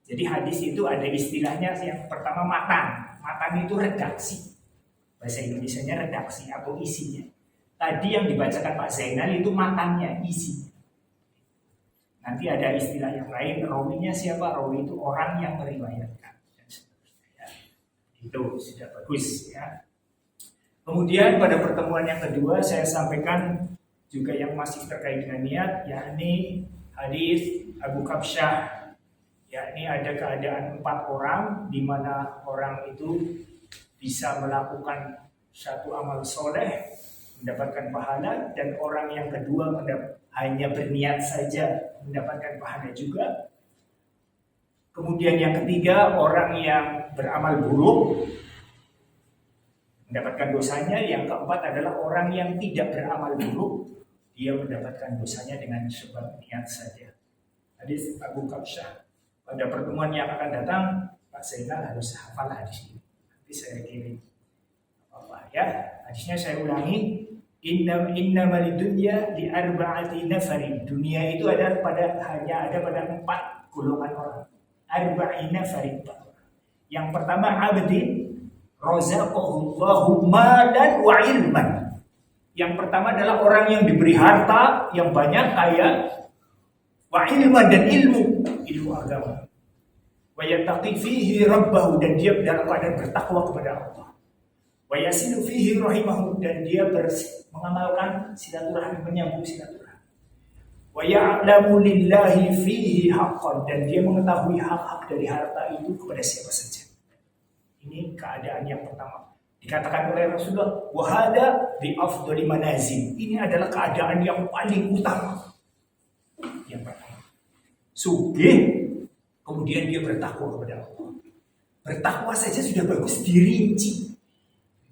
Jadi hadis itu ada istilahnya yang pertama matan. Matan itu redaksi. Bahasa Indonesianya redaksi atau isinya. Tadi yang dibacakan Pak Zainal itu matannya, isinya. Nanti ada istilah yang lain, rawinya siapa? Rawi itu orang yang meriwayatkan. Itu sudah bagus ya. Kemudian pada pertemuan yang kedua saya sampaikan juga yang masih terkait dengan niat, yakni hadis Abu Kabsyah, yakni ada keadaan 4 orang di mana orang itu bisa melakukan satu amal soleh mendapatkan pahala, dan orang yang kedua hanya berniat saja mendapatkan pahala juga. Kemudian yang ketiga orang yang beramal buruk mendapatkan dosanya. Yang keempat adalah orang yang tidak beramal buruk, dia mendapatkan dosanya dengan sebab niat saja. Hadis Abu Kabsyah. Pada pertemuan yang akan datang, Pak Zainal harus hafal hadis ini. Nanti saya kirim apa ya? Hadisnya saya ulangi. Innamal dunya li arba'ati nafarin. Dunia itu hanya ada pada 4 golongan orang. Arba'ina farin. Yang pertama abdin razaqahullahu malan wa ilman. Yang pertama adalah orang yang diberi harta yang banyak, kaya, wa ilman, dan ilmu agama. Wa yattaqi fihi rabbahu, dan dia dalam keadaan bertakwa kepada Allah. Wa yasilu fihi rahimahu, dan dia mengamalkan silaturahmi, menyambung silaturahmi. Wa ya'lamu lillahi fihi haqqan, dan dia mengetahui hak-hak dari harta itu kepada siapa saja. Ini keadaan yang pertama. Dikatakan oleh Rasulullah, wahada bi afdali manazil. Ini adalah keadaan yang paling utama. Yang pertama, sugih, kemudian dia bertakwa kepada Allah. Bertakwa saja sudah bagus, dirinci.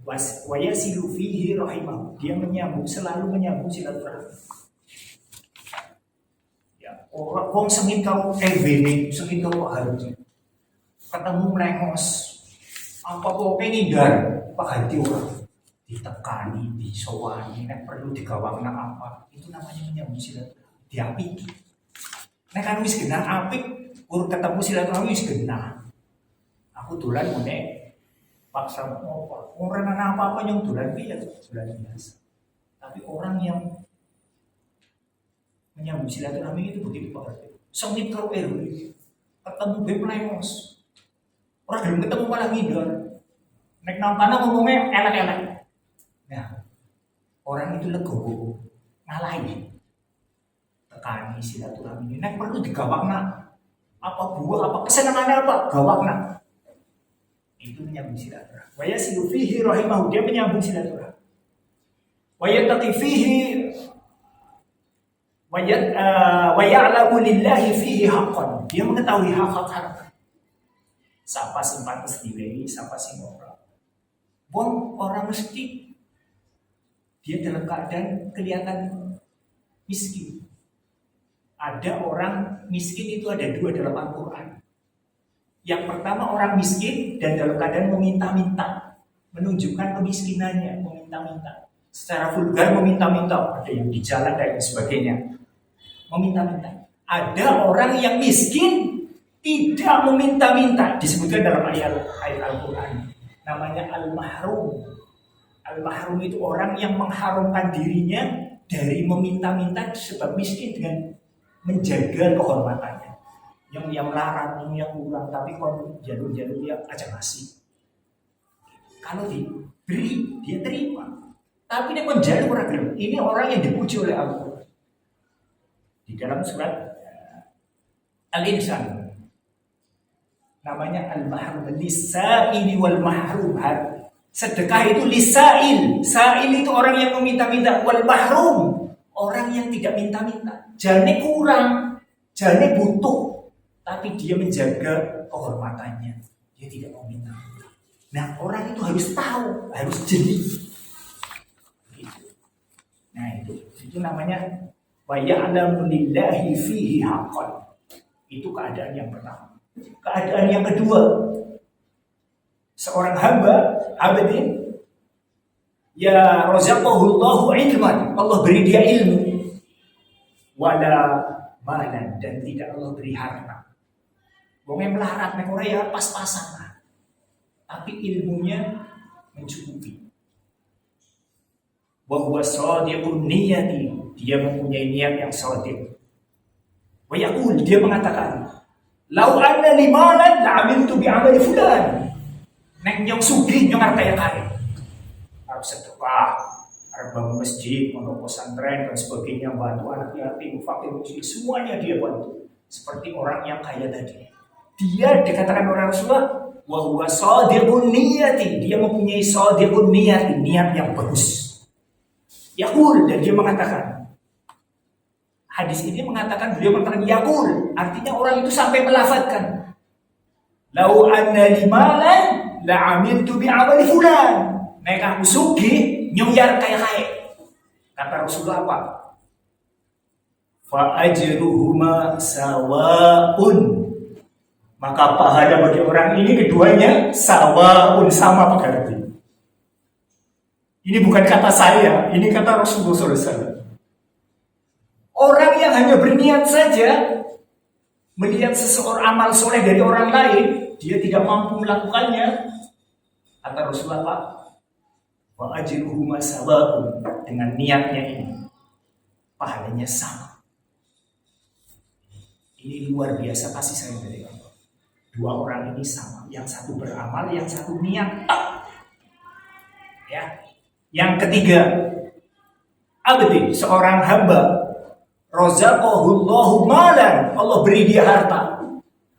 Wa yasilu fihi rahimahu, dia selalu menyambung silaturahmi. Ya, orang sengit kalau evene, sengit kalau harusnya ketemu melengos. Apa kok ngindar Pak hati orang ditekani, disowani, nek perlu digawangna apa, itu namanya menyambung silaturahmi, diapiki. Nek kan wis genah apik, urut ketemu silaturahmi wis genah. Aku dolan ngene paksa apa, orang ana apa-apa yang dolan biasa. Tapi orang yang menyambung silaturahmi itu begitu banget. Sengit karo ketemu beplengos. Orang belum ketemu malah ngidor. Nek nontonnya ngomongnya elek-elek. Nah, orang itu legowo, ngalahin. Tekani silaturahmi ini. Nek perlu digawakna. Apa buah, apa kesenangannya apa? Gawakna. Itu menyambung silaturahmi. Wa yasilu fihi rahimahu, dia menyambung silaturahmi. Wa yattaqi fihi wa ya'lamu lillahi fihi haqqan. Dia mengetahui hak-hak. Sapa sing pantes diwehi, sapa sing ora. Wong orang mesti dia dalam keadaan kelihatan miskin. Ada orang miskin itu ada 2 dalam Al-Quran. Yang pertama orang miskin dan dalam keadaan meminta-minta, menunjukkan kemiskinannya, meminta-minta. Secara vulgar meminta-minta, ada yang di jalan dan sebagainya. Meminta-minta. Ada orang yang miskin tidak meminta-minta, disebutkan dalam ayat Al-Quran. Namanya al-mahrum. Al-mahrum itu orang yang mengharumkan dirinya dari meminta-minta sebab miskin dengan menjaga kehormatannya. Yang melarat, yang kurang, tapi kalau jalur-jalur dia aja ngasih. Kalau diberi, dia terima. Tapi dia menjalur orang. Ini orang yang dipuji oleh Allah. Di dalam surat Al-Insan. Namanya al-mahrum, lisaili wal mahrum. Sedekah itu lisail. Sail itu orang yang meminta-minta, wal mahrum orang yang tidak minta-minta. Jane kurang, jane butuh, tapi dia menjaga kehormatannya. Dia tidak mau minta. Nah, orang itu harus tahu, harus jeli. Nah, itu namanya wa ya'lamu lillahi fihi haqqan. Itu keadaan yang pertama. Keadaan yang kedua, seorang hamba abadin ya razaqahullahu ilman, Allah beri dia ilmu, wala malan, dan tidak Allah beri harta. Wong melarat nek ora ya pas-pasan. Tapi ilmunya mencukupi. Wa huwa shadiqun niyati, dia mempunyai niat yang shadiq. Wa yaqul, dia mengatakan, "Lau anna li malan la amiltu bi amali fulan." Nek nyong sugih nyong arep kaya. Arep sedekah, arep bangun masjid, pondok pesantren dan sebagainya, bantu anak yatim, fakir miskin, semuanya dia bantu. Seperti orang yang kaya tadi. Dia dikatakan oleh Rasulullah, wa huwa shadiqun niyati, dia mempunyai shadiqun niyati, niat yang bagus. Yaqul, dan dia mengatakan, hadis ini mengatakan, beliau mengatakan yaqul, artinya orang itu sampai melafadzkan, lau anna li malan la amiltu bi amali fulan. Nek aku sugih nyong yar kaya. Kata Rasulullah apa? Fa ajruhuma sawaun. Maka pahala bagi orang ini keduanya sawaun, sama berarti. Ini bukan kata saya, ini kata Rasulullah SAW. Orang yang hanya berniat saja melihat seseorang amal soleh dari orang lain, dia tidak mampu melakukannya, kata Rasulullah, wa ajruhuma sawaun, dengan niatnya ini pahalanya sama. Ini luar biasa kasih sayang dari Allah. Dua orang ini sama, yang satu beramal, yang satu niat. Ya. Yang ketiga, abdi, seorang hamba, razaqahullahu malan, Allah beri dia harta,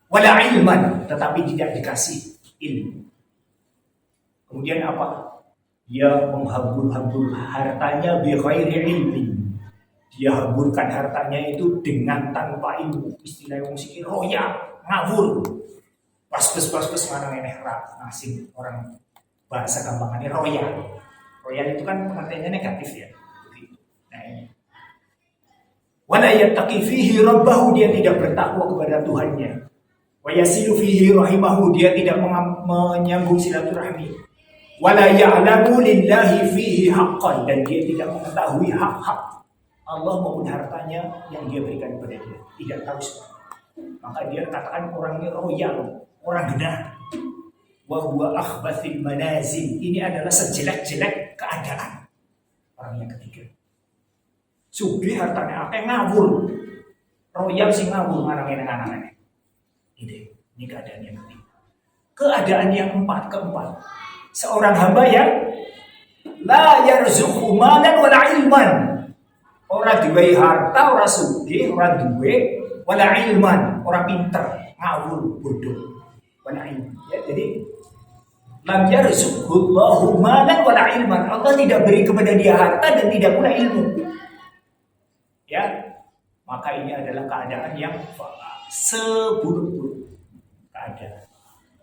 wala ilman, tetapi tidak dikasih ilmu. Kemudian apa? Dia menghambur-hambur hartanya bi ghairi ilmi. Dia hamburkan hartanya itu dengan tanpa ilmu. Istilah yang musik roya, ngawur. Pas-pas mana meneh ngasih orang bahasa gampangannya roya. Royal itu kan pengertiannya negatif ya. Nah ini. Wala yattaqi fihi rabbahu, dia tidak bertakwa kepada Tuhannya. Wa yasilu fihi rahimahu, dia tidak menyambung silaturahmi. Wala ya'lamu lillahi fihi haqqan, dan dia tidak mengetahui hak-hak Allah maupun hartanya yang dia berikan kepada dia. Tidak tahu semua. Maka dia katakan orang ini royal, orang genah. Wa huwa akhbathil manazil, ini adalah sejelek-jelek keadaan. Orang yang ketiga, sugih hartanya akeh ngawur, royal sing ngawur ngarang anak-anaknya. Ini keadaan yang ketiga. Keadaan yang keempat, seorang hamba yang la yarzuqu malan wala ilman, ora duwe harta, ora sugih, ora duwe wala ilman, ora pinter, ngawur, bodoh, wala ilman. Ya, jadi lam yarzuqullahu malan wala ilman, Allah tidak beri kepada dia harta dan tidak pula ilmu. Ya, maka ini adalah keadaan yang seburuk-buruk keadaan,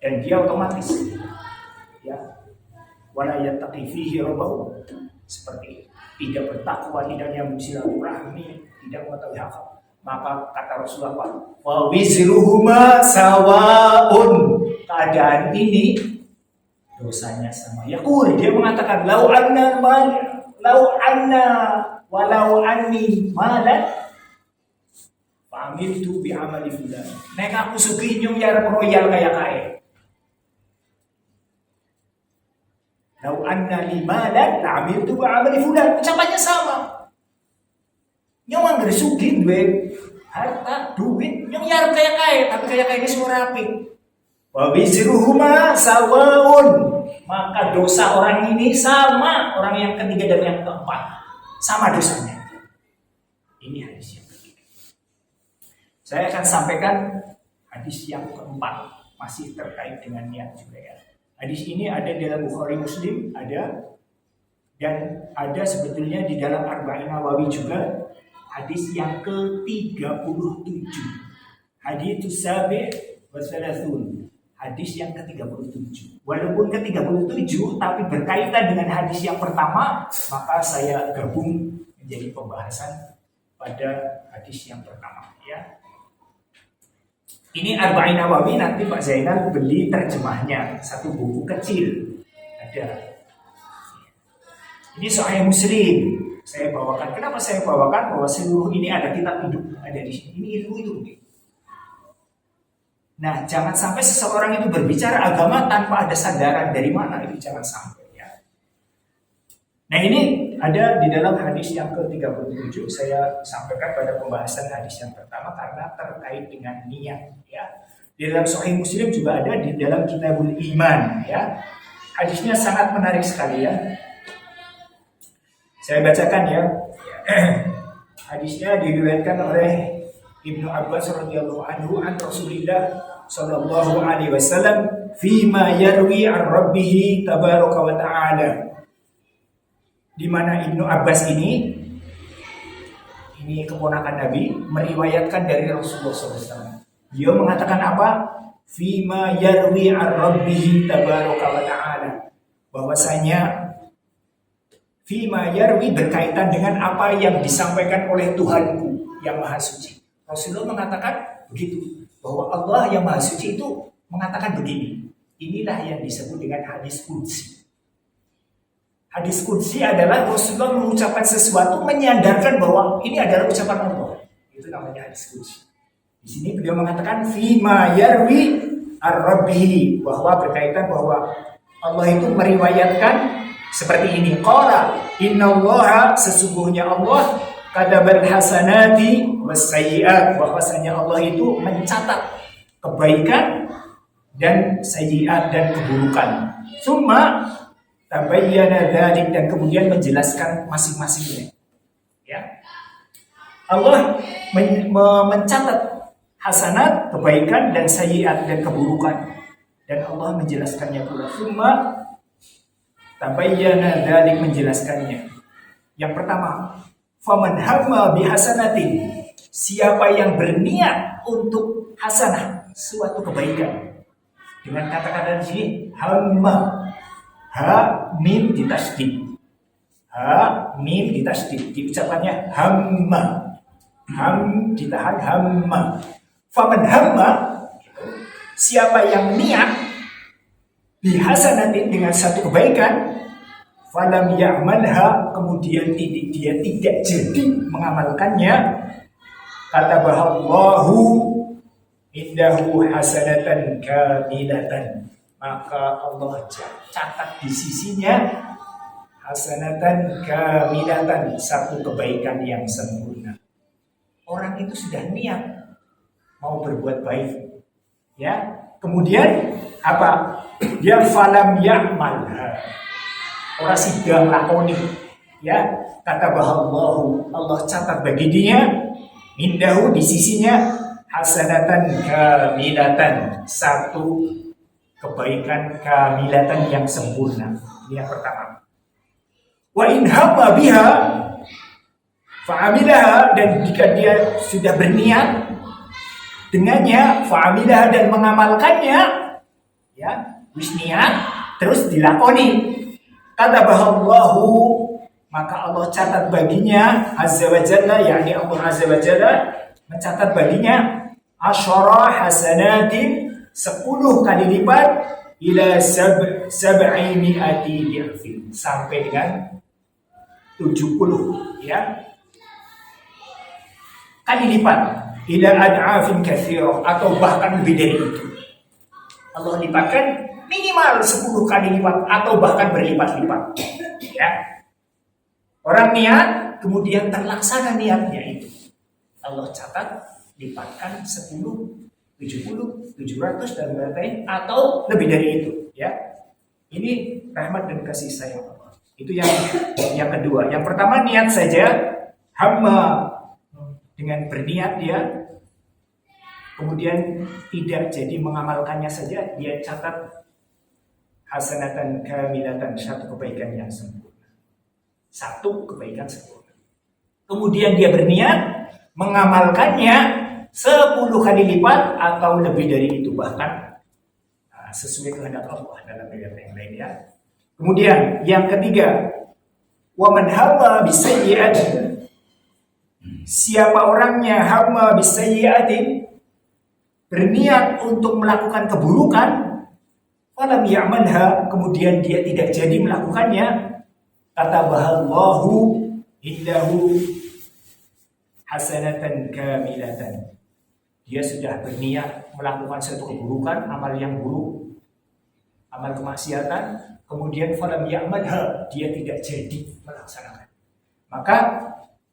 dan dia otomatis ya wala yattaqi fihi rabbahu, seperti tidak bertakwa, tidak nyambung silaturahmi, tidak mengetahui hak. Maka kata Rasulullah, wa wizruhuma sawaun, keadaan ini dosanya sama. Yaqul, dia mengatakan, lau anna walau anni malan fa'amiltu bi amali fulan. Nek aku sugih nyong ya royal kaya. Lau anna li malan fa'amiltu bi amali fulan. Ucapannya sama. Nyong anggar sugih duwe harta, duit, nyong ya kaya, tapi kaya ini semua rapi. Wa bizruhuma sawaun, maka dosa orang ini sama orang yang ketiga dan yang keempat, sama dosanya. Ini hadis yang ketiga. Saya akan sampaikan hadis yang keempat, masih terkait dengan niat juga ya. Hadis ini ada di dalam Bukhari Muslim, ada, dan ada sebetulnya di dalam Arba'in Nawawi juga. Hadis yang ke-37, hadits sabi' wa thalathun, hadis yang ke-37. Walaupun ke-37 tapi berkaitan dengan hadis yang pertama, maka saya gabung menjadi pembahasan pada hadis yang pertama ya. Ini Arba'in Nawawi, nanti Pak Zainal beli terjemahnya, satu buku kecil ada. Ini Sahih Muslim saya bawakan. Kenapa saya bawakan? Bahwa seluruh ini ada kitab hidup ada di sini. Ini ilmu itu. Nah, jangan sampai seseorang itu berbicara agama tanpa ada sandaran dari mana, itu jangan sampai ya. Nah, ini ada di dalam hadis yang ke-37. Saya sampaikan pada pembahasan hadis yang pertama karena terkait dengan niat ya. Di dalam Sahih Muslim juga ada di dalam Kitabul Iman ya. Hadisnya sangat menarik sekali ya. Saya bacakan ya. Hadisnya diriwayatkan oleh Ibnu Abbas radhiyallahu anhu an Rasulillah sallallahu alaihi wasallam fima yarwi an rabbih tabaraka wa ta'ala. Di mana Ibnu Abbas ini keponakan Nabi, meriwayatkan dari Rasulullah SAW. Dia mengatakan apa? Fima yarwi an rabbih tabaraka wa ta'ala. Bahwasanya fima yarwi berkaitan dengan apa yang disampaikan oleh Tuhanku yang Maha Suci. Rasulullah mengatakan begitu, bahwa Allah yang Maha Suci itu mengatakan begini. Inilah yang disebut dengan hadis qudsi. Hadis qudsi adalah Rasulullah mengucapkan sesuatu menyandarkan bahwa ini adalah ucapan Allah. Itu namanya hadis qudsi. Di sini beliau mengatakan fima yarwi ar-rabbihi, bahwa berkaitan bahwa Allah itu meriwayatkan seperti ini. Qala innallaha, sesungguhnya Allah kadabal hasanati wasayyi'at, bahwasanya Allah itu mencatat kebaikan dan sayyi'at dan keburukan. Summa tabayyana dzalik, dan kemudian menjelaskan masing-masingnya. Ya. Allah mencatat hasanat, kebaikan dan sayyi'at dan keburukan, dan Allah menjelaskannya pula. Summa tabayyana dzalik, menjelaskannya. Yang pertama, faman hamma bihasanatin, siapa yang berniat untuk hasanah, suatu kebaikan. Dengan kata-kata di sini hamma, ha mim ditasydid, ha mim ditasydid, diucapannya hamma, ham ditahan, hamma. Faman hamma, siapa yang niat bihasanatin, dengan satu kebaikan, falam ya'malha, kemudian dia tidak jadi mengamalkannya, kata bahallahu indahu hasanatan kamilatan, maka Allah catat di sisinya hasanatan kamilatan, satu kebaikan yang sempurna. Orang itu sudah niat mau berbuat baik ya, kemudian apa? Dia falam ya'malha, orang sidang lakoni ya, kata bahallahu, Allah catat bagi dia indahu, di sisinya hasanatan kamilatan, satu kebaikan kamilatan yang sempurna. Ini yang pertama. Wa in hamma biha fa'amilaha, dan jika dia sudah berniat dengannya, fa'amilaha, dan mengamalkannya ya, wis niat terus dilakoni, kata bahallahu, maka Allah catat baginya azza wa jalla, yakni Allah azza wa jalla mencatat baginya asyara hasanatin, 10 kali lipat, ila sab'i mi'ati di'fin, sampai dengan 70 ya kali lipat, ila ad'afin katsirah, atau bahkan lebih dari itu. Allah lipatkan minimal 10 kali lipat atau bahkan berlipat-lipat ya. Orang niat kemudian terlaksana niatnya itu, Allah catat lipatkan 10, 70, 700 dan lain-lain, atau lebih dari itu ya. Ini rahmat dan kasih sayang Allah. Itu yang kedua. Yang pertama, niat saja, hamma, dengan berniat dia, kemudian tidak jadi mengamalkannya saja, dia catat hasanatan kamilatan, satu kebaikan yang sempurna. Satu kebaikan sempurna. Kemudian dia berniat mengamalkannya 10 kali lipat atau lebih dari itu, bahkan sesuai kehendak Allah dalam ayat yang lain ya. Kemudian yang ketiga, wa man hamma bisayyi'atin, siapa orangnya hamma bisayyi'atin, berniat untuk melakukan keburukan, falam ya'malha, kemudian dia tidak jadi melakukannya, kata bahallahu indahu hasanatan kamilatan, dia sudah berniat melakukan suatu keburukan, amal yang buruk, amal kemaksiatan, kemudian falam ya'malha, dia tidak jadi melaksanakan. Maka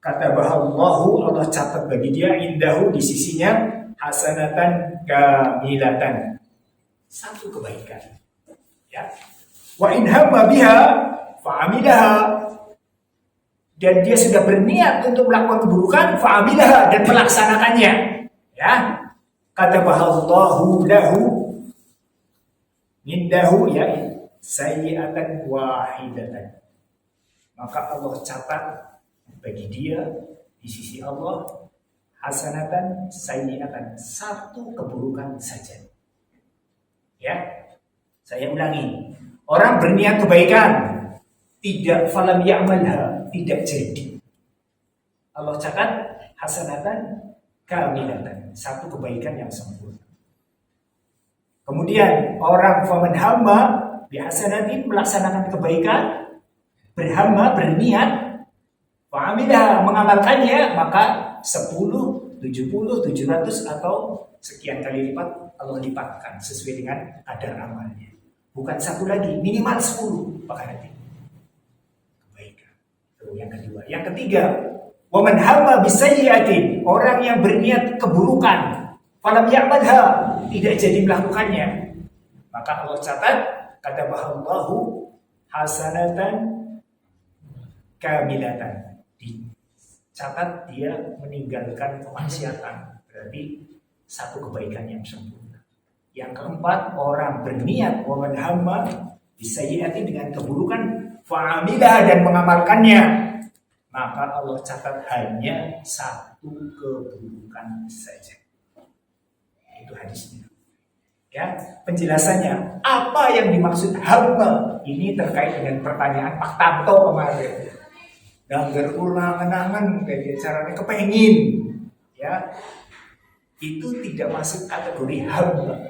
kata bahallahu, Allah catat bagi dia indahu, di sisinya hasanatan kamilatan, satu kebaikan. Ya. Wa in hamma biha fa'amilaha, dan dia sudah berniat untuk melakukan keburukan, fa'amilaha, dan melaksanakannya. Ya, kata bahallahu lahu indahu, ya, sayyi'atan wahidatan, maka Allah catat bagi dia di sisi Allah hasanatan sayyi'atan, satu keburukan saja. Ya, saya ulangi, orang berniat kebaikan, tidak falam ya'malha, tidak jadi, Allah catat hasanatan kamilatan, satu kebaikan yang sempurna. Kemudian orang faman hamma bihasanatin, melaksanakan kebaikan, berhamma, berniat, fa'amilah, mengamalkannya, maka 10, 70, 700 atau sekian kali lipat Allah lipatkan sesuai dengan kadar amalnya. Bukan satu lagi, minimal 10 pahalanya. Kebaikan. Itu yang kedua. Yang ketiga, waman hamma bisayyi'atin, orang yang berniat keburukan, falam ya'malha, tidak jadi melakukannya, maka Allah catat kata bahallahu hasanatan kamilatan, dicatat dia meninggalkan kemaksiatan, berarti satu kebaikan yang sempurna. Yang keempat, orang berniat waman hamma bisayyi'atin, dengan keburukan, fa'amilah, dan mengamalkannya, maka Allah catat hanya satu keburukan saja. Itu hadisnya. Ya, penjelasannya apa yang dimaksud hamma ini terkait dengan pertanyaan Pak Tanto kemarin. Gangger ulang-angan kayak caranya kepengin, ya, itu tidak masuk kategori hamma.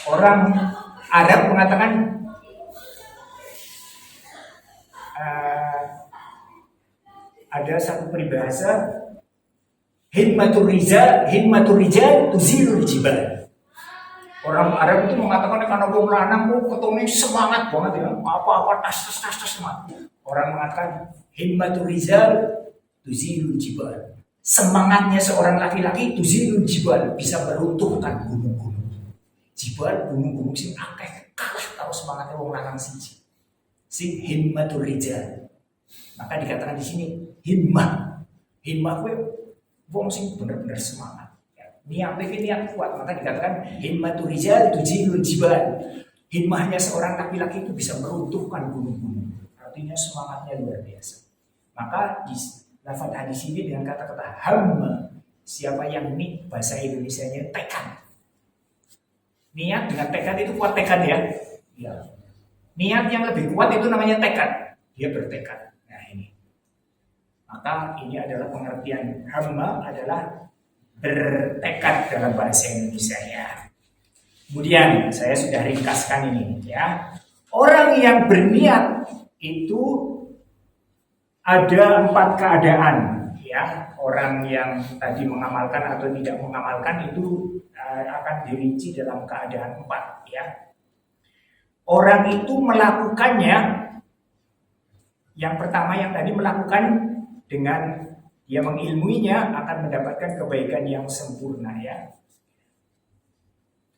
Orang Arab mengatakan ada satu peribahasa, himmatur rijal tuzilul jibal. Orang Arab itu mengatakan karena wong lanang kok ketone semangat banget ya, apa-apa tas semangat. Orang mengatakan himmatur rijal tuzilul jibal. Semangatnya seorang laki-laki tuzilul jibal, bisa meruntuhkan gunung-gunung. Jibal, gunung-gunung sing akeh kalah karo semangatnya wong lanang siji. Sing himmatur rijal. Maka dikatakan di sini himmah kuwi wong sing bener-bener semangat. Niatnya niat kuat, maka dikatakan himmatur rijal tuzilul jibal. Himmahnya seorang laki-laki itu bisa meruntuhkan gunung-gunung. Artinya semangatnya luar biasa. Maka di lafaz hadis ini dengan kata-kata hamma, siapa yang ini bahasa Indonesianya tekad. Niat dengan tekad itu kuat, tekad ya. Ya. Niat yang lebih kuat itu namanya tekad. Dia bertekad. Nah ini. Maka ini adalah pengertian hamma adalah bertekad dalam bahasa Indonesia ya. Kemudian saya sudah ringkaskan ini ya. Orang yang berniat itu ada 4 keadaan ya. Orang yang tadi mengamalkan atau tidak mengamalkan itu akan dirinci dalam keadaan 4 ya. Orang itu melakukannya, yang pertama yang tadi melakukan dengan dia mengilmuinya akan mendapatkan kebaikan yang sempurna ya.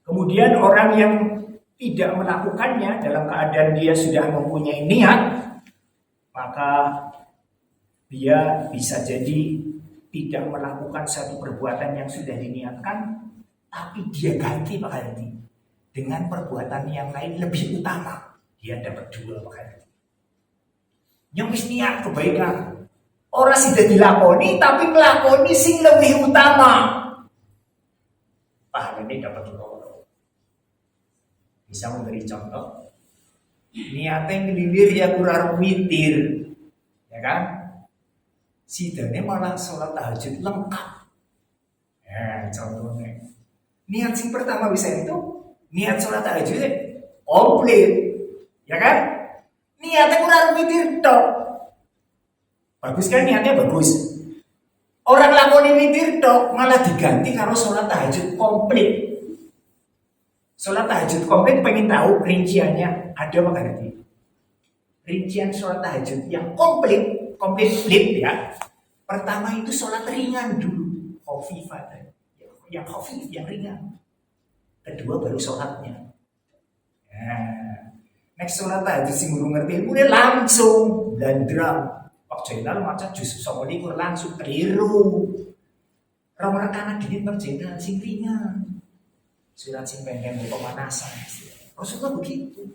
Kemudian orang yang tidak melakukannya dalam keadaan dia sudah mempunyai niat, maka dia bisa jadi tidak melakukan satu perbuatan yang sudah diniatkan, tapi dia ganti Pak Hadi dengan perbuatan yang lain lebih utama, dia dapat 2 Pak Hadi. Yang niat kebaikan, orang sudah dilakoni tapi melakoni sing lebih utama, pahalanya dapat 2. Bisa memberi contoh, niatnya ngelilir ya kurang witir, ya kan? Sidane malah sholat tahajud lengkap. Ya contohnya, niat sing pertama bisa itu niat sholat tahajud komplit, ya kan? Niatnya kurang witir dok. Bagus kan niatnya bagus. Orang lakoni witir tok malah diganti karo sholat tahajud komplit. Sholat tahajud komplit pengen tahu rinciannya ada apa ngerti? Rincian sholat tahajud yang komplit ya. Pertama itu sholat ringan dulu, khafifah, yang khafif, yang ringan. Kedua baru sholatnya. Nah, next sholat tahajud sing guru ngerti mulai langsung dandram. Pak Jenal maca jus songolikur langsung keliru. Rong rakaat dini Pak Jenal sing ringan. Surat sing pengen pemanasan. Rasulullah begitu.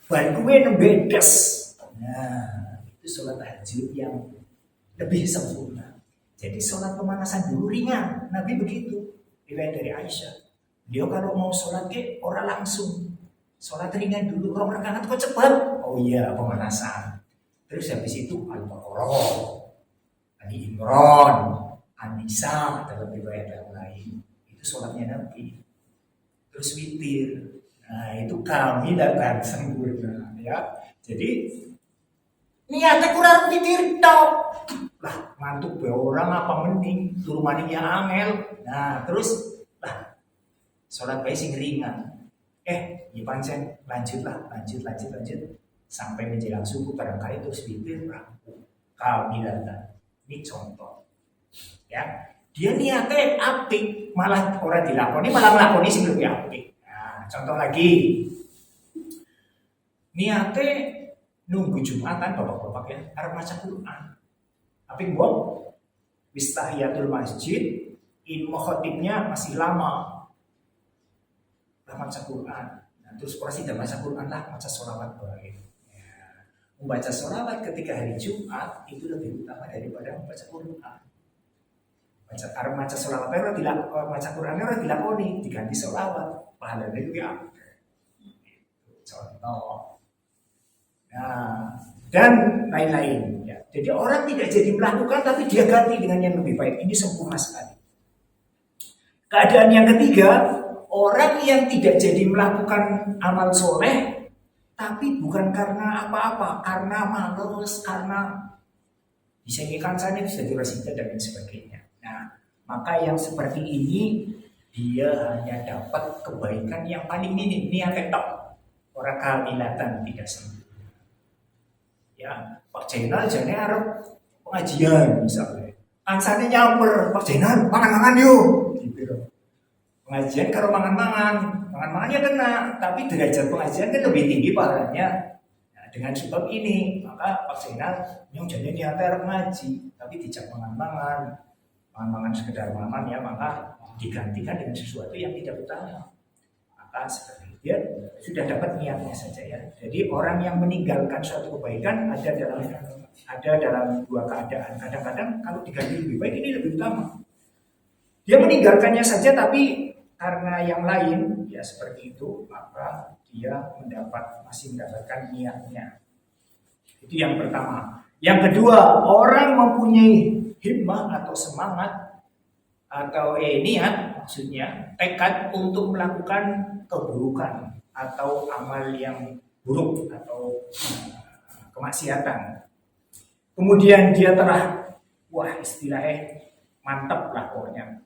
Ban kuwe nembedes. Nah, itu sholat tahajud yang lebih sempurna. Jadi sholat pemanasan dulu ringan. Nabi begitu. Riwayat dari Aisyah. Dia kalau mau sholat ke orang langsung. Sholat ringan dulu, orang rakaat kok cepat. Oh iya, pemanasan. Terus habis itu Al-Baqarah, Ali Imran, An-Nisa, dalam riwayat yang lain. Itu sholatnya Nabi. Terus witir. Nah, itu kami datang sempurna. Ya. Jadi, niatnya kurang witir tok. Lah, ngantuk be orang apa mending, turunannya angel. Nah, terus, lah, sholat baik sing ringan. Ya pancen lanjut sampai menjelang subuh barangkali terus witir rampung. Kami datang. Ini contoh. Ya, dia niatnya apik, malah orang dilakoni malah ngelakoni sing lebih apik. Nah, contoh lagi. Niatnya nunggu Jumatan bapak-bapak ya, arep maca Quran. Apik mbok wis tahiyatul masjid, ilmu khotibnya masih lama. Baca Quran. Nah, terus porsi dan baca Quran lah, baca sholawat baik. Ya. Membaca sholawat ketika hari Jumat itu lebih utama daripada membaca Quran. Baca sholawat baca Quran orang dilakoni, diganti sholawat, pahalanya juga. Contoh. Nah, dan lain-lain. Ya. Jadi orang tidak jadi melakukan, tapi dia ganti dengan yang lebih baik. Ini sempurna sekali. Keadaan yang ketiga. Orang yang tidak jadi melakukan amal soleh, tapi bukan karena apa-apa, karena malas, karena disengkekan sana bisa dirasida dan lain sebagainya. Nah, maka yang seperti ini dia hanya dapat kebaikan yang paling minim, niatnya tok, orang kamilatan tidak sempurna. Ya, Pak Jenal jane arep pengajian misalnya, ansane nyamper, Pak Jenal mangan-mangan yuk, gitu. Pengajian kalau mangan-mangan ya kena, tapi derajat pengajian kan lebih tinggi pahalanya. Nah, dengan sebab ini, maka Pak Zainal yang jadi niatnya ngaji, tapi tidak mangan-mangan sekedar mangan ya, maka digantikan dengan sesuatu yang tidak utama. Maka seperti dia sudah dapat niatnya saja ya. Jadi orang yang meninggalkan suatu kebaikan ada dalam dua keadaan. Kadang-kadang kalau diganti lebih baik ini lebih utama. Dia meninggalkannya saja tapi karena yang lain ya seperti itu, maka dia masih mendapatkan niatnya. Itu yang pertama. Yang kedua, orang mempunyai himmah atau semangat atau niat, maksudnya tekad untuk melakukan keburukan atau amal yang buruk atau kemaksiatan. Kemudian dia telah istilahnya mantap lah pokoknya.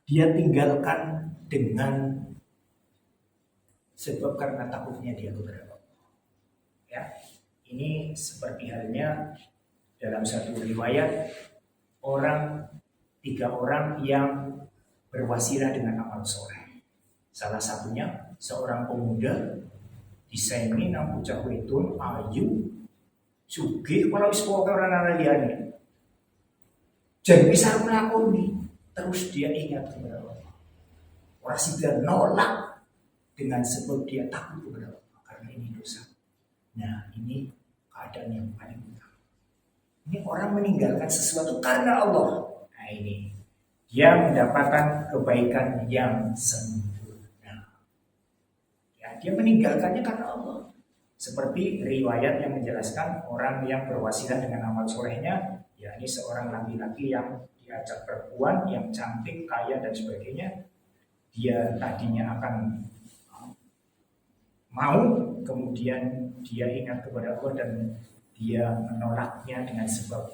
Dia tinggalkan dengan sebab karena takutnya dia kepada Allah. Ya, ini seperti halnya dalam satu riwayat tiga orang yang berwasilah dengan amal soleh. Salah satunya seorang pemuda disaingi nang bocah wedon ayu sugih kalau wis orang liyane. Jan bisa nglakoni. Terus dia ingat kepada Allah. Orang sudah nolak dengan sebab dia takut kepada Allah karena ini dosa. Nah, ini keadaan yang paling utama. Ini orang meninggalkan sesuatu karena Allah. Nah, ini dia mendapatkan kebaikan yang sempurna. Ya, dia meninggalkannya karena Allah. Seperti riwayat yang menjelaskan orang yang berwasilah dengan amal solehnya, ya ini seorang laki-laki yang diajak perempuan yang cantik, kaya dan sebagainya, dia tadinya akan mau, kemudian dia ingat kepada Allah dan dia menolaknya dengan sebab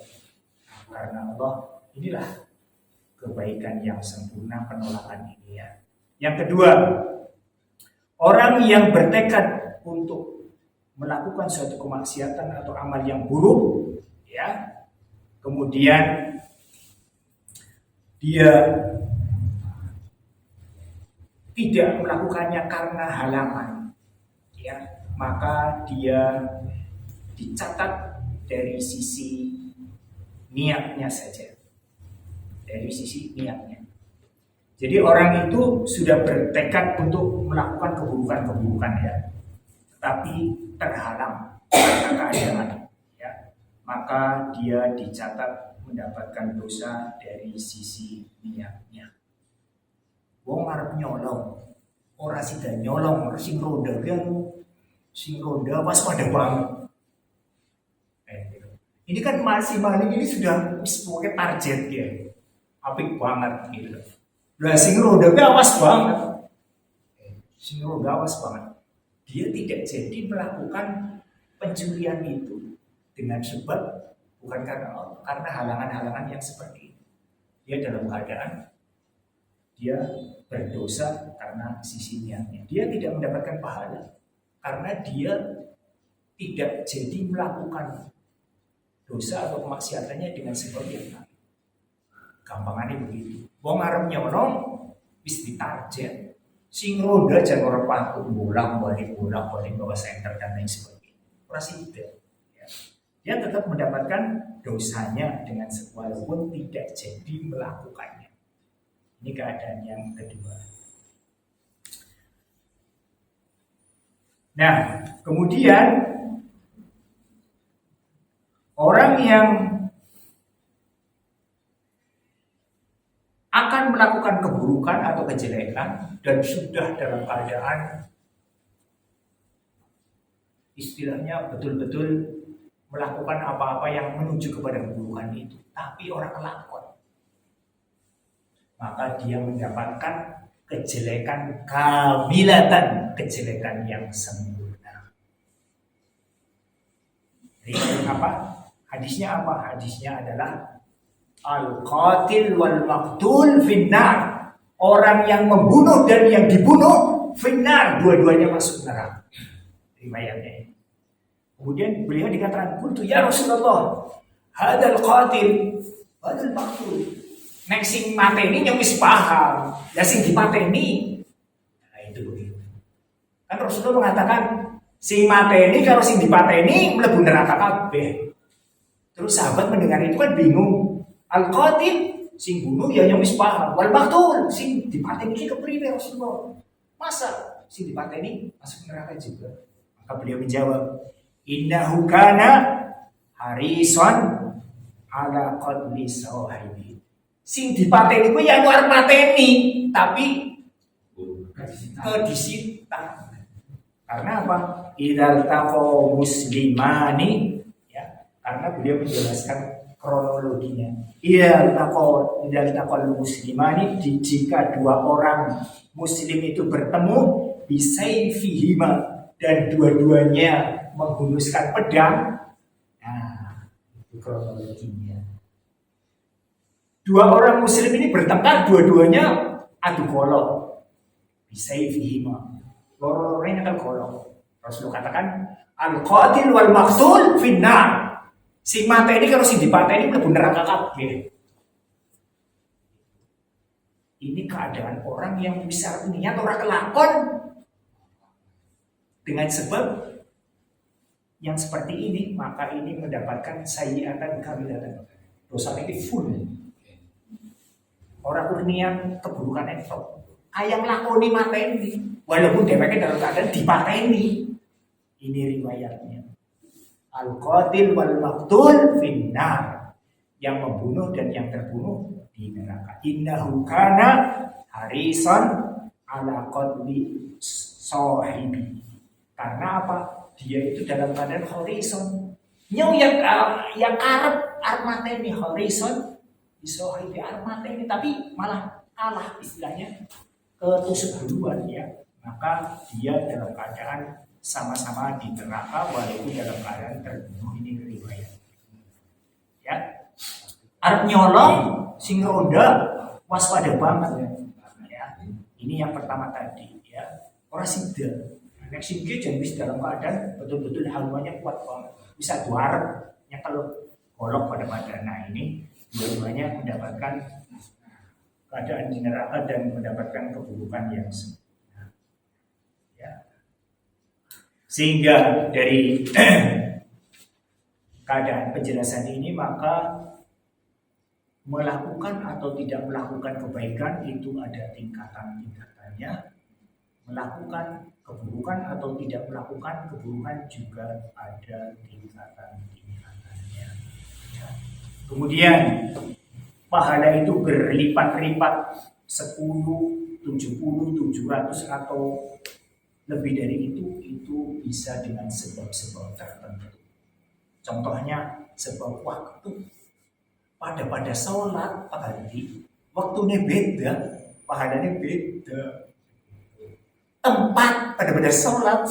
Karena Allah, inilah kebaikan yang sempurna, penolakan ini ya. Yang kedua, orang yang bertekad untuk melakukan suatu kemaksiatan atau amal yang buruk, ya, kemudian dia tidak melakukannya karena halangan, ya, maka dia dicatat dari sisi niatnya saja, dari sisi niatnya. Jadi orang itu sudah bertekad untuk melakukan keburukan-keburukan ya, tapi terhalang karena keadaan, ya, maka dia dicatat mendapatkan dosa dari sisi niatnya. Wong arep nyolong, ora sida nyolong, sing ronda kan, sing ronda waspada banget. Ini kan masih maling ini sudah sebagai target ya, apik banget gitu. Lah sing ronda awas banget, sing ronda awas banget. Dia tidak jadi melakukan pencurian itu dengan sebab bukan karena halangan-halangan yang seperti ini. Dia dalam keadaan dia berdosa karena sisi niatnya. Dia tidak mendapatkan pahala karena dia tidak jadi melakukan dosa atau kemaksiatannya dengan sebab yang lain. Gampangannya begitu. Wong arep nyolong wis ditarget. Sing roda jan ora patut bolak-balik bawa senter dan lain sebagainya. Ora sida. Ya. Dia tetap mendapatkan dosanya dengan walaupun tidak jadi melakukannya. Ini keadaan yang kedua. Nah, kemudian orang yang akan melakukan keburukan atau kejelekan dan sudah dalam keadaan istilahnya betul-betul melakukan apa-apa yang menuju kepada keburukan itu, tapi orang kelakon, maka dia mendapatkan kejelekan kamilatan, kejelekan yang sempurna. Jadi apa? Hadisnya apa? Hadisnya adalah al-qatil wal maqtul finnar. Orang yang membunuh dan yang dibunuh finnar, dua-duanya masuk neraka. Riwayatnya ini. Kemudian beliau dikatakan, "Qultu ya Rasulullah, hadzal qatil hadzal maqtul." Nek sing mateni yang wis paham, ya sing dipateni. Nah, itu begitu. Kan Rasulullah mengatakan, sing mateni kalau sing dipateni mlebu neraka kabeh. Terus sahabat mendengar itu kan bingung. Al-qatil sing bunuh ya yang wis paham. Wal maqtul sing dipateni iki kepriwe Rasulullah? Masa sing dipateni masuk neraka juga? Maka beliau menjawab, "Innahu kana harisan ala qadli sahibi." Sing dipateni ku ya luar pateni, tapi disita. Karena apa? Idzal taqo muslimani, ya. Karena beliau menjelaskan kronologinya. Idzal taqo muslimani, jika dua orang muslim itu bertemu bisayfihima dan dua-duanya menghunuskan pedang. Nah, itu kronologinya. Dua orang muslim ini bertengkar, dua-duanya adu golok. Bisayfihima. Loro-loronya kan golok. Rasulullah katakan, al-qatil wal maqtul finnar. Si mateni kalau si dipateni mlebu neraka kabeh. Ini keadaan orang yang bisa niat orang kelakon dengan sebab yang seperti ini, maka ini mendapatkan sayyi'atan kamilatan. Dosa ini full. Orang kurnian keburukan itu ayam lakoni mateni walaupun dheweke dalam keadaan dipateni. Ini riwayatnya. Al-qatil wal maqtul finnar. Yang membunuh dan yang terbunuh di neraka. Innahu kana harisan ala qadli sahibi. Karena apa? Dia itu dalam keadaan horizon. Yang karep armateni horizon iso di armateni, tapi malah kalah istilahnya, ketusuk duluan ya. Maka dia dalam keadaan sama-sama di neraka walaupun dalam keadaan terbunuh. Ini riwayat. Ya. Arep nyolong sing ronda waspada banget ya. Ini yang pertama tadi ya. Ora sida. Nek singke jan wis dalam keadaan betul-betul haluannya kuat banget. Bisa duar nyekel golok pada badan. Nah ini dua-duanya mendapatkan keadaan di neraka dan mendapatkan keburukan yang sempurna. Ya. Sehingga dari keadaan penjelasan ini maka melakukan atau tidak melakukan kebaikan itu ada tingkatan-tingkatannya. Melakukan keburukan atau tidak melakukan keburukan juga ada tingkatan-tingkatannya. Kemudian pahala itu berlipat-lipat 10, 70, 700 atau lebih dari itu bisa dengan sebab-sebab tertentu. Contohnya sebab waktu. Pada sholat pagi waktunya beda, pahalanya beda. Tempat pada sholat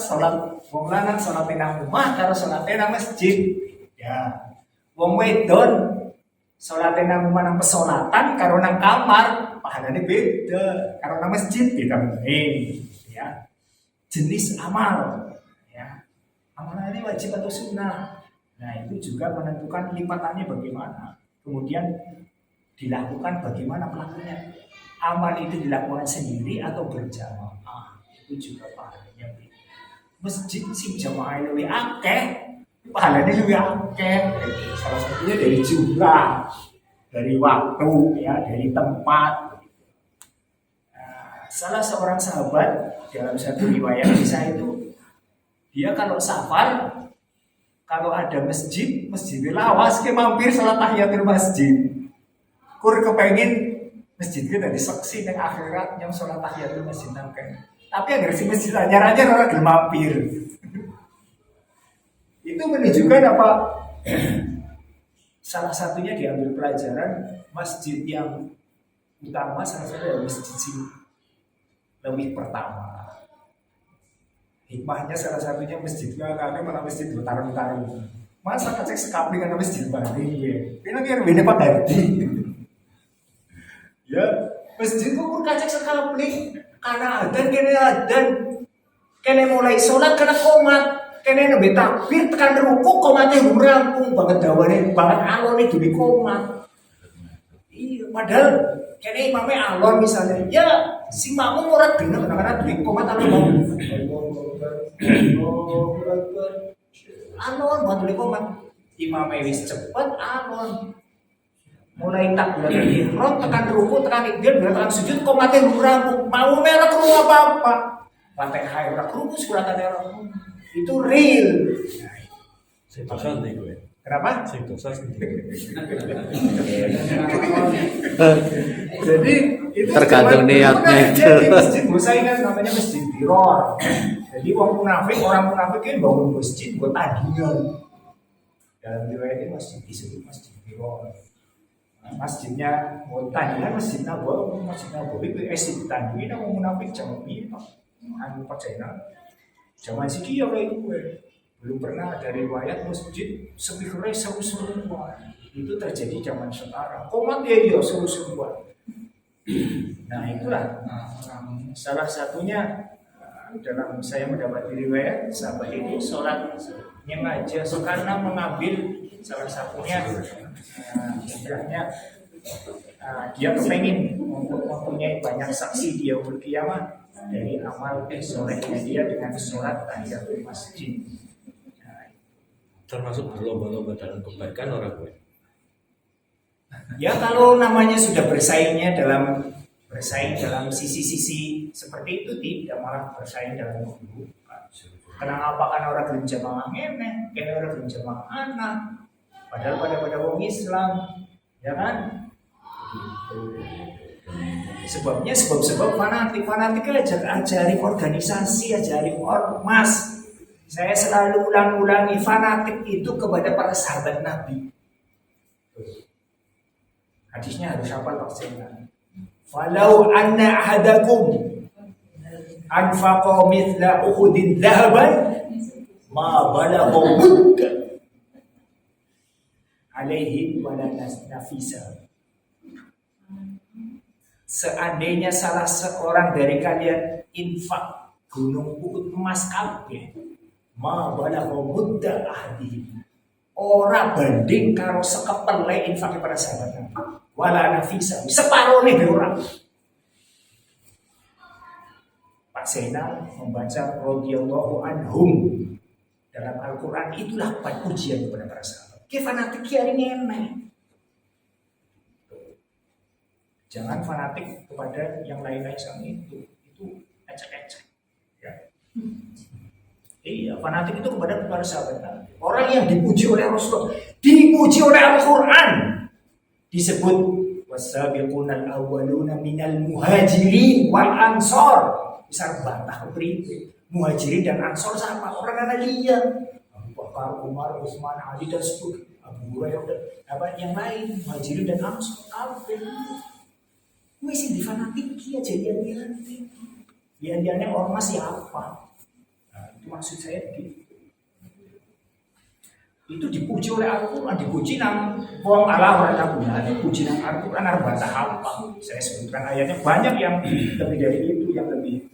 wong lanang sholat nang rumah karo sholat nang masjid. Ya. Wong wedon sholat nang rumah nang pesolatan karo nang kamar, pahalanya beda. Karo nang masjid beda meneh, ya. Jenis amal, ya. Amal ini wajib atau sunnah. Nah, itu juga menentukan lipatannya bagaimana. Kemudian dilakukan bagaimana pelakunya. Amal itu dilakukan sendiri atau berjamaah. Itu juga pahalanya beda. Masjid sing jamaah lebih akeh, pahalanya lebih akeh. Salah satunya dari jumlah, dari waktu, ya, dari tempat. Salah seorang sahabat dalam satu riwayat kisah itu, dia kalau safar, kalau ada masjid lawas ke mampir salat tahiyatul masjid. Kur kepengen masjid kita di saksi yang akhirat yang salat tahiyatul masjid nangken. Tapi agar si masjid anyar-anyar orang gelem mampir. Itu menunjukkan apa? Salah satunya diambil pelajaran masjid yang utama salah satu adalah masjid sing lebih pertama. Hikmahnya salah satunya masjid kakaknya malah masjid bertarung-tarung. Masa kacek sekapling karena masjid banding ya. Kena kira beda Pak Gardi. Ya, masjid pun kacek sekapling karena adan kene mulai sholat karena komat. Kene nembe takbir tekan ruku komatnya rampung banget dawane banget alone demi komat. Iya, padahal kene imamnya alon misalnya. Ya, si makmum ora bener karena demi komat alon. Alon buat demi komat. Imamnya wis cepet alon. Mulai takbiratul ihram tekan ruku tekan ikdil tekan sujud komatnya rampung. Mau merah perlu apa-apa. Fatihah ora ruku suratan ora. Itu real. Sentosa nih gue. Kenapa? Sentosa sih. Jadi itu tergantung niatnya itu. Jadi masjid Husainan namanya masjid Biror. Jadi orang munafik kan bangun masjid buat tandingan. Dalam riwayat ini masjid disebut masjid Biror. Masjidnya mau tandingan masjid Nabawi itu disebut tandingan orang munafik jangan ini. Anu percaya. Zaman siki ya kayak gue belum pernah ada riwayat masjid speakernya seru-seruan. Itu terjadi zaman sekarang. Komat ya seru-seruan. Nah itulah salah satunya dalam saya mendapat riwayat sahabat itu sholatnya aja karena mengambil salah satunya istilahnya dia kepengen mempunyai banyak saksi dia berkiamat dari amal solehnya dia dengan sholat tahiyatul masjid. Termasuk berlomba-lomba dalam kebaikan orang gue. Ya kalau namanya sudah bersaing dalam sisi-sisi seperti itu tidak malah bersaing dalam keburukan. Kenapa kan orang belum jamaah ngemeh, kan orang belum jamaah anak, padahal pada orang Islam, ya kan? Sebabnya sebab fanatik ajari organisasi, ajari ormas. Saya selalu ulang-ulangi fanatik itu kepada para sahabat Nabi. Hadisnya harus hafal maksudnya. Falau anna ahadakum anfaqa mithla Uhudin dhahaban ma balagha mudda alaihi wala nafisa. Seandainya salah seorang dari kalian infak gunung Uhud emas kabeh, ma balagha mudda ahadihim. Ora banding karo sekepele infak para sahabat Nabi. Wala nafisa, separone be ora. Pak Zainal membaca radhiyallahu anhum dalam Al-Quran, itulah ujian kepada para sahabat. Fanatik hari ini enak. Jangan fanatik kepada yang lain-lain sama itu ecek-ecek. Ya. Iya, fanatik itu kepada para sahabat Nabi. Orang yang dipuji oleh Rasulullah, dipuji oleh Al-Quran, disebut wasabiqunal awwaluna minal muhajirin wal ansor. Besar bantah kepriwe. Muhajirin dan ansor sama orang anak dia. Abu Bakar, Umar, Utsman, Ali dan sebagainya. Abu Hurairah dan apa yang lain, muhajirin dan ansor. Apa? Masih difanatiki aja dia dia ormas siapa? Nah, itu maksud saya gitu. Itu dipuji oleh Al-Quran, dipuji nang wong Allah ora kabuna, dipuji nang Al-Quran arep bantah apa? Saya sebutkan ayatnya banyak yang lebih dari itu, yang lebih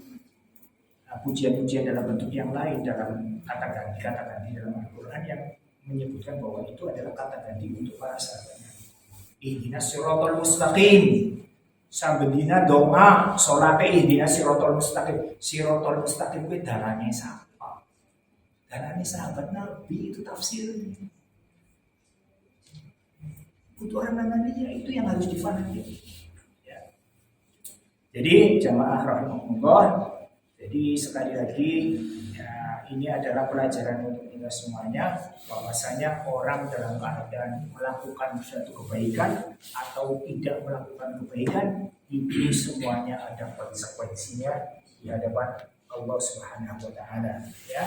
pujian-pujian dalam bentuk yang lain, dalam kata ganti dalam Al-Quran yang menyebutkan bahwa itu adalah kata ganti untuk para sahabatnya. Ihdinas siratal mustaqim. Sabedina doa salate ihdinas siratal mustaqim. Siratal mustaqim kuwi dalane sapa? Dalane sahabat Nabi, itu tafsirnya. Untuk orang namanya itu yang harus difanati. Ya. Jadi jamaah rahimahullah. Jadi sekali lagi ya, ini adalah pelajaran untuk kita semuanya, bahwasanya orang dalam keadaan melakukan suatu kebaikan atau tidak melakukan kebaikan itu semuanya ada konsekuensinya di hadapan Allah Subhanahu wa taala, ya.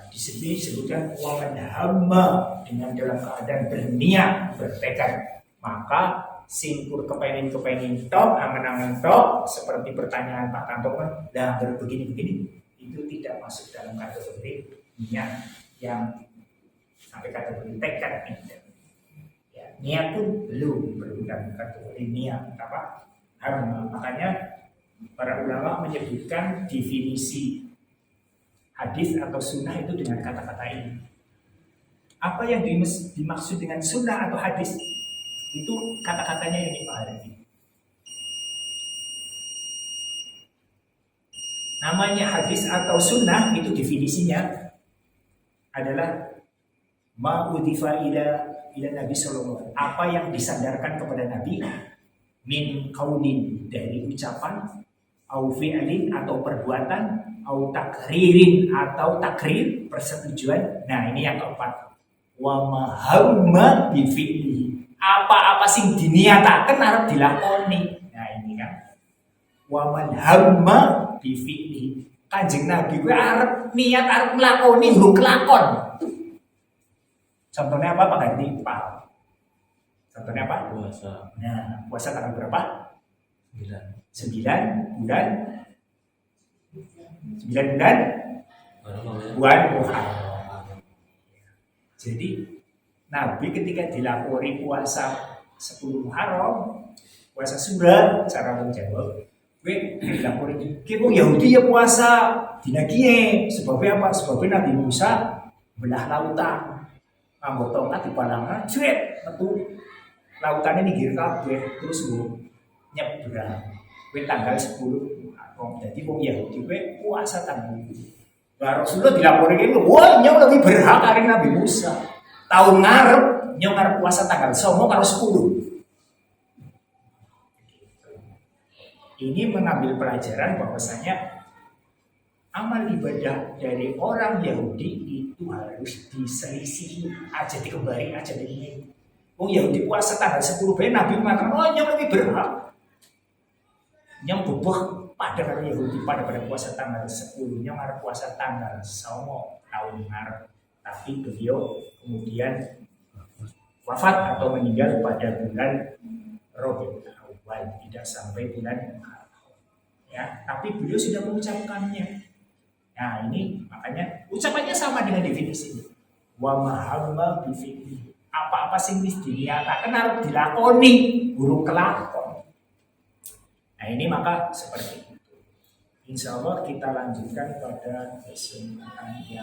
Di sini disebutkan waman hamma, dengan dalam keadaan berniat bertekad, maka singkur kepengen tok, angan-angan tok, seperti pertanyaan Pak Tanto kan, dah begini-begini, itu tidak masuk dalam kategori niat yang sampai kategori tekad. Ya, niat pun belum dalam kategori niat apa? Makanya para ulama menyebutkan definisi hadis atau sunnah itu dengan kata-kata ini. Apa yang dimaksud dengan sunnah atau hadis? Itu kata-katanya ini Pak Hadi. Namanya hadis atau sunnah itu definisinya adalah ma'udhifa ila Nabi sallallahu alaihi wasallam. Apa yang disandarkan kepada Nabi min qaulin, dari ucapan, au fi'lin atau perbuatan, au takririn atau takrir persetujuan. Nah, ini yang keempat. Wa mahamma bi fi'li. Apa-apa sing diniataken arep dilakoni. Nah, ini kan. Wa man hamma bi fi'li. Kanjeng Nabi kuwi arep niat arep nglakoni huruf kelakon. Contohnya apa Pak Ganti? Pak. Contohnya apa? Puasa. Nah, puasa tanggal berapa? 9 bulan. 9 bulan bulan Muharram. Jadi Nabi ketika dilapori puasa 10 Muharram, puasa surah, cara menjawab, gue dilapori, "Ki Yahudi ya puasa dina kiye." Sebabnya apa? Sebabnya Nabi Musa belah lautan. Nganggo tongkat di palangan, jret, metu lautannya ninggir kabeh, terus gue nyebrang. Gue tanggal 10 Muharram. Jadi wong Yahudi gue puasa tanggal itu. Lah Rasulullah dilapori gitu, wah nyong lebih berhak hari Nabi Musa. Tahun ngarep, nyong ngarep puasa tanggal 9 karo 10. Ini mengambil pelajaran bahwasanya amal ibadah dari orang Yahudi itu harus diselisihi, aja dikembali aja ini. Oh Yahudi puasa tanggal 10 bae Nabi mengatakan, oh nyong lebih berhak. Nyong bubuk pada karo Yahudi pada puasa tanggal 10, nyong ngarep puasa tanggal 9 tahun ngarep. Tapi beliau kemudian wafat atau meninggal pada bulan Rabiul Awal, tidak sampai bulan Muharram. Ya, tapi beliau sudah mengucapkannya. Nah, ini makanya ucapannya sama dengan definisi. Wa mahamma bi fi'li. apa-apa sing wis dinyatakan harus dilakoni, burung kelakon. Nah ini maka seperti itu. Insya Allah kita lanjutkan pada kesempatan yang